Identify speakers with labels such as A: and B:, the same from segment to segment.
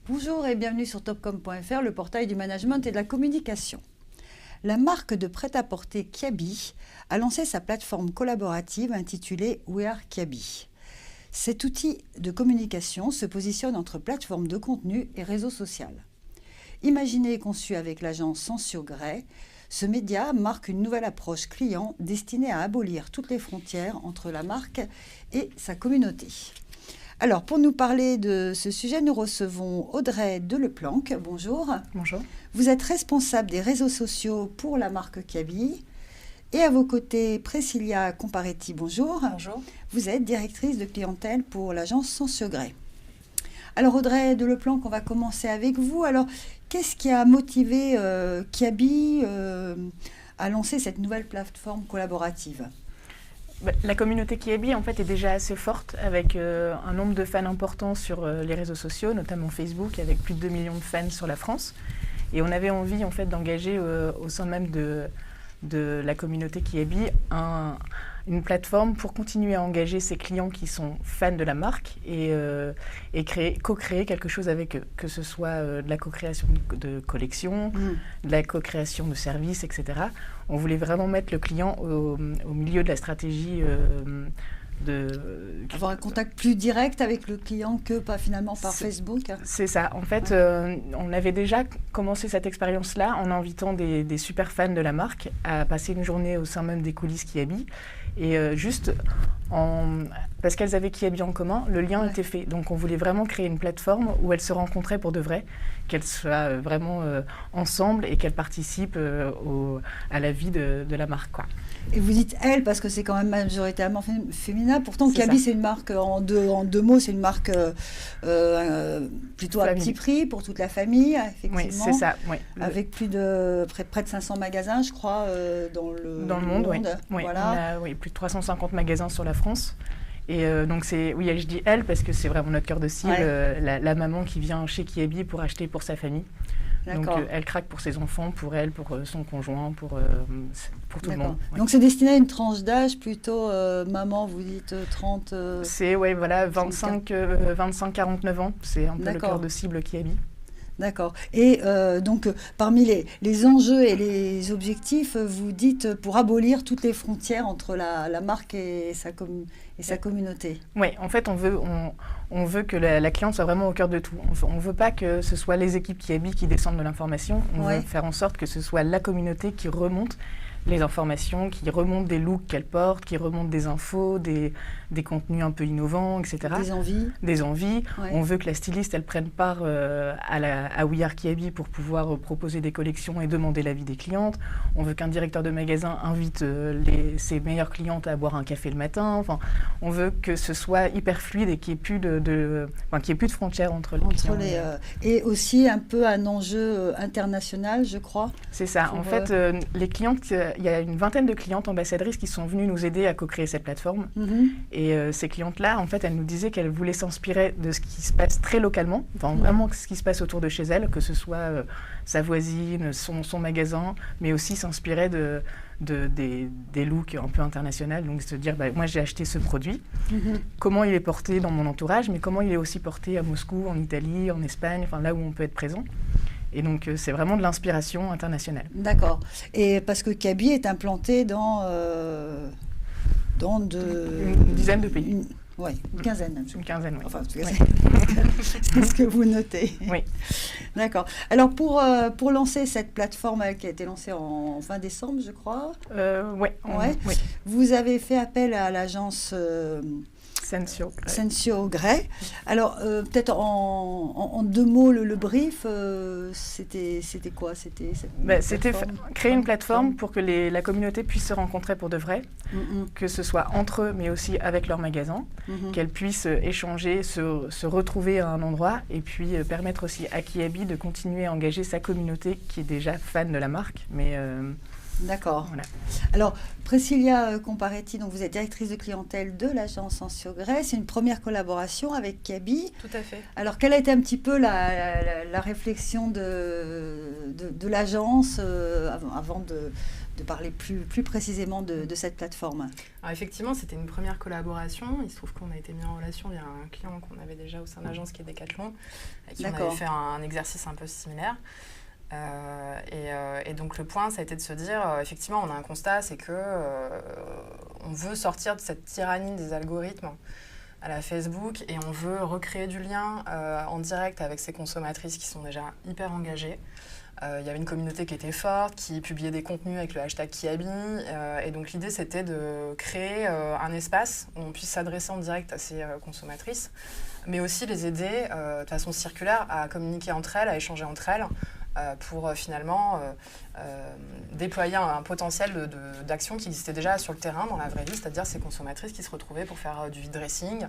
A: Bonjour et bienvenue sur topcom.fr, le portail du management et de la communication. La marque de prêt-à-porter Kiabi a lancé sa plateforme collaborative intitulée We Are Kiabi. Cet outil de communication se positionne entre plateforme de contenu et réseau social. Imaginé et conçu avec l'agence Sensio Gray, ce média marque une nouvelle approche client destinée à abolir toutes les frontières entre la marque et sa communauté. Alors, pour nous parler de ce sujet, nous recevons Audrey Deleplanque. Bonjour.
B: Bonjour.
A: Vous êtes responsable des réseaux sociaux pour la marque Kiabi. Et à vos côtés, Priscilla Comparetti. Bonjour.
B: Bonjour.
A: Vous êtes directrice de clientèle pour l'agence Sensio Gray. Alors, Audrey Deleplanque, on va commencer avec vous. Alors, qu'est-ce qui a motivé Kiabi à lancer cette nouvelle plateforme collaborative ?
B: La communauté Kiabi en fait est déjà assez forte avec un nombre de fans importants sur les réseaux sociaux, notamment Facebook, avec plus de 2 millions de fans sur la France. Et on avait envie en fait d'engager au sein même de la communauté Kiabi une plateforme pour continuer à engager ses clients qui sont fans de la marque et co-créer quelque chose avec eux, que ce soit de la co-création de collections, de la co-création de services, etc. On voulait vraiment mettre le client au milieu de la stratégie
A: avoir un contact plus direct avec le client que pas finalement par Facebook.
B: C'est ça. En fait, on avait déjà commencé cette expérience-là en invitant des super fans de la marque à passer une journée au sein même des coulisses Kiabi. Et parce qu'elles avaient Kiabi en commun, le lien était fait. Donc on voulait vraiment créer une plateforme où elles se rencontraient pour de vrai, qu'elles soient vraiment ensemble et qu'elles participent à la vie de la marque, quoi.
A: Et vous dites elle parce que c'est quand même majoritairement féminin. Pourtant, Kiabi, c'est une marque, en deux mots, c'est une marque plutôt à petit prix pour toute la famille, effectivement.
B: Oui, c'est ça. Oui.
A: Avec près de 500 magasins, je crois, dans le monde.
B: Oui.
A: Voilà.
B: On a plus de 350 magasins sur la France. Et donc, je dis elle parce que c'est vraiment notre cœur de cible, la maman qui vient chez Kiabi pour acheter pour sa famille. Donc, elle craque pour ses enfants, pour elle, pour son conjoint, pour tout le monde.
A: Ouais. Donc, c'est destiné à une tranche d'âge plutôt maman, vous dites 30...
B: C'est, 25-49 ans. C'est un peu le cœur de cible Kiabi.
A: D'accord. Et donc, parmi les enjeux et les objectifs, vous dites pour abolir toutes les frontières entre la marque et sa communauté.
B: Oui, en fait, on veut que la cliente soit vraiment au cœur de tout. On ne veut pas que ce soit les équipes Kiabi qui descendent de l'information. On veut faire en sorte que ce soit la communauté qui remonte les informations, qui remontent des looks qu'elle porte, qui remontent des infos, des contenus un peu innovants, etc. Des envies. Ouais. On veut que la styliste, elle prenne part à We Are Kiabi pour pouvoir proposer des collections et demander l'avis des clientes. On veut qu'un directeur de magasin invite ses meilleures clientes à boire un café le matin. Enfin, on veut que ce soit hyper fluide et qu'il n'y ait plus de frontières entre les clients.
A: Et aussi un peu un enjeu international, je crois.
B: C'est ça. En fait, les clientes... Il y a une vingtaine de clientes ambassadrices qui sont venues nous aider à co-créer cette plateforme. Et ces clientes-là, en fait, elles nous disaient qu'elles voulaient s'inspirer de ce qui se passe très localement, vraiment ce qui se passe autour de chez elles, que ce soit sa voisine, son magasin, mais aussi s'inspirer des looks un peu internationaux. Donc, se dire, moi, j'ai acheté ce produit. Comment il est porté dans mon entourage, mais comment il est aussi porté à Moscou, en Italie, en Espagne, là où on peut être présent. Et donc, c'est vraiment de l'inspiration internationale.
A: D'accord. Et parce que Kiabi est implanté dans
B: une dizaine de pays.
A: Oui, une quinzaine.
B: Une quinzaine, oui.
A: Enfin, c'est ce que vous notez.
B: Oui.
A: D'accord. Alors, pour lancer cette plateforme qui a été lancée en fin décembre, je crois.
B: Oui.
A: Vous avez fait appel à l'agence... Sensio Gray. Alors, peut-être en deux mots, le brief, c'était quoi? C'était
B: créer une plateforme pour que la communauté puisse se rencontrer pour de vrai, que ce soit entre eux, mais aussi avec leurs magasins, qu'elles puissent échanger, se retrouver à un endroit, et puis permettre aussi à Kiabi de continuer à engager sa communauté qui est déjà fan de la marque, mais
A: D'accord.
B: Voilà.
A: Alors, Priscilla Comparetti, donc vous êtes directrice de clientèle de l'agence Ansiogrès. C'est une première collaboration avec Kiabi.
C: Tout à fait.
A: Alors, quelle a été un petit peu la réflexion de l'agence avant de parler plus précisément de cette plateforme?
C: Alors effectivement, c'était une première collaboration. Il se trouve qu'on a été mis en relation via un client qu'on avait déjà au sein de l'agence qui est Decathlon, avec qui on avait fait un exercice un peu similaire. Et donc le point, ça a été de se dire, effectivement, on a un constat, c'est que on veut sortir de cette tyrannie des algorithmes à la Facebook et on veut recréer du lien en direct avec ces consommatrices qui sont déjà hyper engagées. Il y avait une communauté qui était forte, qui publiait des contenus avec le hashtag Kiabi. Et donc l'idée, c'était de créer un espace où on puisse s'adresser en direct à ces consommatrices, mais aussi les aider de façon circulaire à communiquer entre elles, à échanger entre elles, pour finalement déployer un potentiel d'action qui existait déjà sur le terrain, dans la vraie vie, c'est-à-dire ces consommatrices qui se retrouvaient pour faire du vide dressing,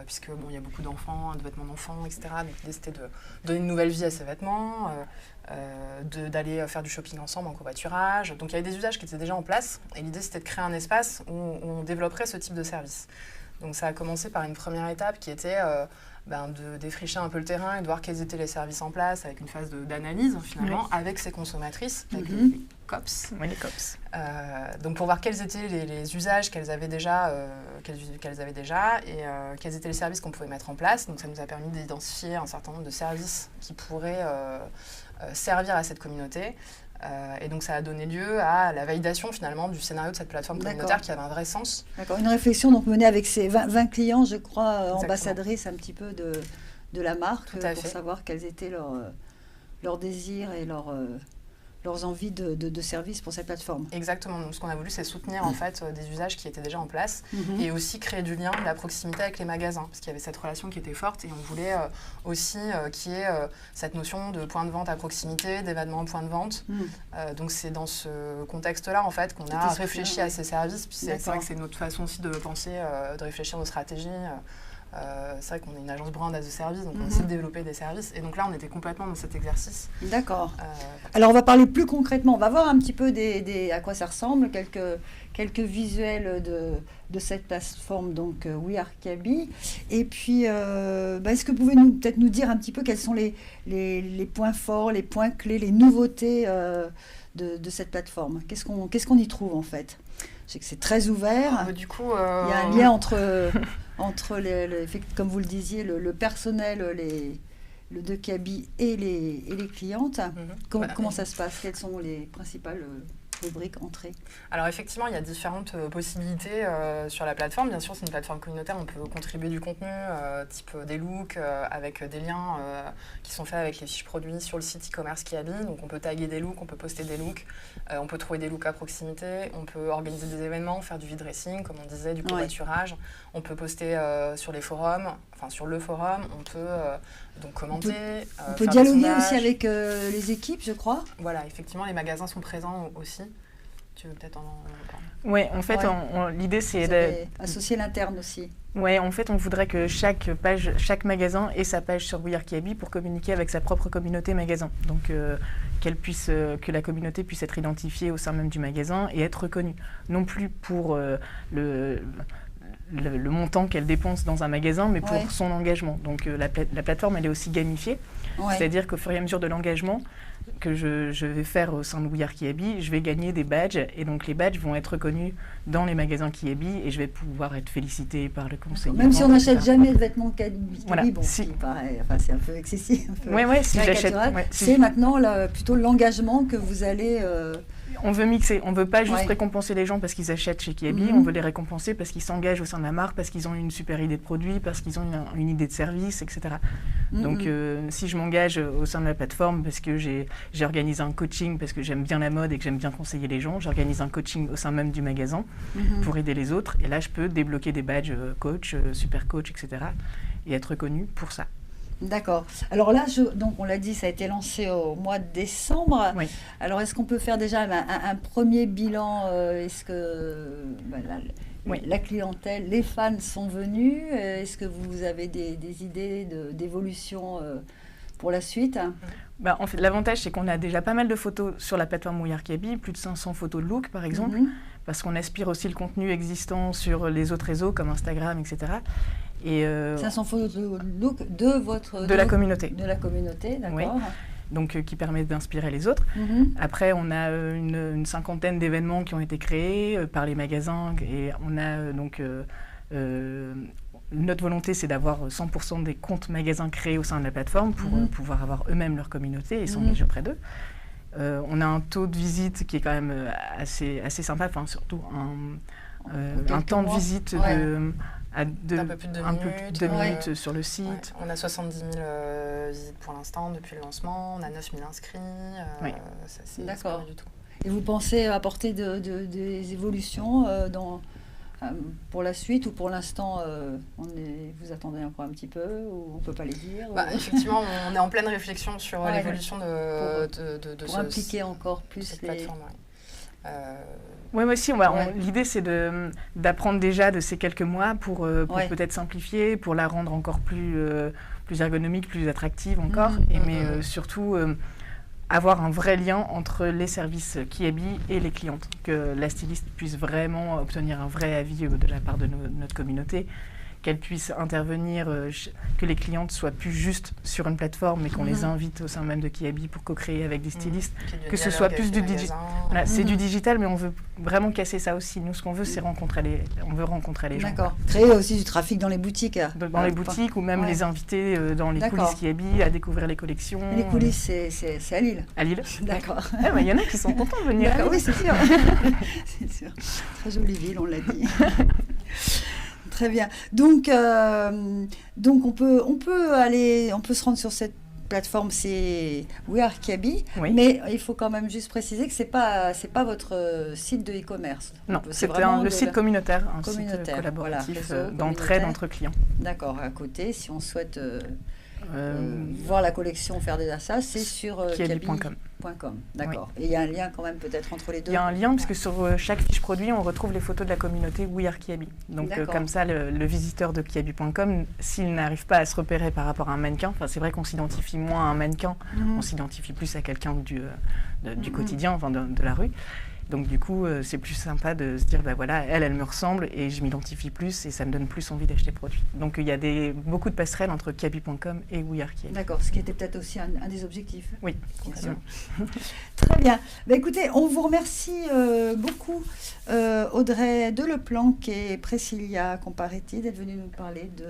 C: puisque bon, il y a beaucoup d'enfants, de vêtements d'enfants, etc. Donc l'idée c'était de donner une nouvelle vie à ces vêtements, d'aller faire du shopping ensemble en covoiturage. Donc il y avait des usages qui étaient déjà en place, et l'idée c'était de créer un espace où on développerait ce type de service. Donc ça a commencé par une première étape qui était de défricher un peu le terrain et de voir quels étaient les services en place avec une phase d'analyse finalement avec ces consommatrices, avec les COPS.
B: Oui, les COPS.
C: Donc pour voir quels étaient les usages qu'elles avaient déjà, et quels étaient les services qu'on pouvait mettre en place. Donc ça nous a permis d'identifier un certain nombre de services qui pourraient servir à cette communauté. Et donc ça a donné lieu à la validation finalement du scénario de cette plateforme communautaire qui avait un vrai sens.
A: D'accord, une réflexion donc menée avec ces 20 clients, je crois, ambassadrices un petit peu de la marque, pour savoir quels étaient leurs désirs et leurs envies de service pour cette plateforme.
C: Exactement, donc ce qu'on a voulu c'est soutenir en fait des usages qui étaient déjà en place et aussi créer du lien, de la proximité avec les magasins, parce qu'il y avait cette relation qui était forte et on voulait aussi qu'il y ait cette notion de point de vente à proximité, d'événements point de vente. Donc c'est dans ce contexte-là en fait qu'on a réfléchi à ces services, puis c'est vrai que c'est notre façon aussi de penser, de réfléchir nos stratégies. C'est vrai qu'on est une agence brand as a service, donc on essaie de développer des services. Et donc là, on était complètement dans cet exercice.
A: D'accord. Alors, on va parler plus concrètement. On va voir un petit peu à quoi ça ressemble, quelques visuels de cette plateforme, donc We Are Kiabi. Et puis, est-ce que vous pouvez peut-être nous dire un petit peu quels sont les points forts, les points clés, les nouveautés de cette plateforme? Qu'est-ce qu'on y trouve en fait? Je sais que c'est très ouvert.
C: Du coup,
A: il y a un lien entre comme vous le disiez, le personnel de Kiabi et les clientes. Comment ça se passe? Quelles sont les principales rubrique entrée?
C: Alors effectivement, il y a différentes possibilités sur la plateforme. Bien sûr, c'est une plateforme communautaire, on peut contribuer du contenu, type des looks, avec des liens qui sont faits avec les fiches produits sur le site e-commerce Kiabi. Donc on peut taguer des looks, on peut poster des looks, on peut trouver des looks à proximité, on peut organiser des événements, faire du vide dressing, comme on disait, du covoiturage. On peut poster sur les forums, enfin sur le forum, on peut donc commenter.
A: On peut dialoguer aussi avec les équipes, je crois.
C: Voilà, effectivement, les magasins sont présents aussi. Tu veux peut-être en parler?
B: Oui, en fait, l'idée c'est
A: associer l'interne aussi.
B: Oui, en fait, on voudrait que chaque magasin ait sa page sur We Are Kiabi pour communiquer avec sa propre communauté magasin. Donc, que la communauté puisse être identifiée au sein même du magasin et être reconnue. Non plus pour le montant qu'elle dépense dans un magasin, mais pour son engagement. Donc la plateforme, elle est aussi gamifiée, c'est-à-dire qu'au fur et à mesure de l'engagement que je vais faire au sein de We Are Kiabi, je vais gagner des badges, et donc les badges vont être reconnus dans les magasins Kiabi, et je vais pouvoir être félicitée par le conseiller.
A: Même si on n'achète jamais de vêtements Kiabi,
B: voilà.
A: C'est c'est un peu excessif.
B: Oui, si j'achète.
A: C'est maintenant plutôt l'engagement que vous allez...
B: On veut mixer, on ne veut pas juste récompenser les gens parce qu'ils achètent chez Kiabi, on veut les récompenser parce qu'ils s'engagent au sein de la marque, parce qu'ils ont une super idée de produit, parce qu'ils ont une idée de service, etc. Donc si je m'engage au sein de la plateforme parce que j'ai organisé un coaching, parce que j'aime bien la mode et que j'aime bien conseiller les gens, j'organise un coaching au sein même du magasin pour aider les autres, et là je peux débloquer des badges coach, super coach, etc. et être reconnu pour ça.
A: D'accord. Alors là, donc on l'a dit, ça a été lancé au mois de décembre.
B: Oui.
A: Alors est-ce qu'on peut faire déjà un premier bilan? Est-ce que la clientèle, les fans sont venus? Est-ce que vous avez des idées d'évolution pour la suite?
B: En fait, l'avantage, c'est qu'on a déjà pas mal de photos sur la plateforme We Are Kiabi, plus de 500 photos de look, par exemple, parce qu'on aspire aussi le contenu existant sur les autres réseaux, comme Instagram, etc.
A: Et 500 photos de look de
B: la communauté.
A: De la communauté, d'accord.
B: Oui. Donc, qui permet d'inspirer les autres. Après, on a une cinquantaine d'événements qui ont été créés par les magasins, et on a notre volonté, c'est d'avoir 100% des comptes magasins créés au sein de la plateforme pour pouvoir avoir eux-mêmes leur communauté et s'engager auprès d'eux. On a un taux de visite qui est quand même assez sympa, enfin surtout un temps de visite
C: un peu plus de 2 minutes
B: sur le site.
C: Ouais. On a 70 000 visites pour l'instant depuis le lancement, on a 9 000 inscrits, c'est pas du tout.
A: Et vous pensez apporter des évolutions pour la suite, ou pour l'instant vous attendez encore un petit peu, ou on ne peut pas les dire?
C: Effectivement, on est en pleine réflexion sur l'évolution
A: pour impliquer encore plus
C: cette plateforme.
B: Oui, moi aussi, l'idée c'est d'apprendre déjà de ces quelques mois pour peut-être simplifier, pour la rendre encore plus ergonomique, plus attractive encore, mais surtout avoir un vrai lien entre les services Kiabi et les clientes, que la styliste puisse vraiment obtenir un vrai avis de la part de notre communauté, qu'elle puisse intervenir, que les clientes soient plus juste sur une plateforme, mais qu'on les invite au sein même de Kiabi pour co-créer avec des stylistes, que ce soit plus du digital. Voilà, c'est du digital, mais on veut vraiment casser ça aussi. Nous, ce qu'on veut, c'est rencontrer les gens.
A: D'accord. Créer aussi du trafic dans les boutiques.
B: Dans les boutiques, ou même les inviter dans les coulisses Kiabi à découvrir les collections.
A: Et les coulisses, c'est à Lille?
B: À Lille.
A: D'accord.
B: Il y en a qui sont contents de venir.
A: D'accord, oui, c'est sûr. C'est sûr. Très jolie ville, on l'a dit. Très bien. Donc on peut se rendre sur cette plateforme, c'est We Are Kiabi, mais il faut quand même juste préciser que c'est pas votre site de e-commerce.
B: Non, c'est vraiment le site communautaire, site collaboratif d'entraide entre clients.
A: D'accord. À côté, si on souhaite voir la collection, faire des achats, c'est sur kiabi.com. D'accord. Et il y a un lien quand même peut-être entre les deux?
B: Il y a un lien, puisque sur chaque fiche produit, on retrouve les photos de la communauté We Are Kiabi. Donc comme ça, le visiteur de kiabi.com, s'il n'arrive pas à se repérer par rapport à un mannequin, c'est vrai qu'on s'identifie moins à un mannequin, on s'identifie plus à quelqu'un du quotidien, de la rue. Donc du coup, c'est plus sympa de se dire, elle me ressemble et je m'identifie plus et ça me donne plus envie d'acheter le produit. Donc il y a beaucoup de passerelles entre kiabi.com et We Are Kiabi.
A: D'accord, ce qui était peut-être aussi un des objectifs.
B: Oui, complètement.
A: Très bien. Écoutez, on vous remercie beaucoup, Audrey Deleplanque et Priscilla Comparetti, d'être venues nous parler de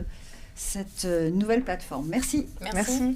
A: cette nouvelle plateforme. Merci.
B: Merci.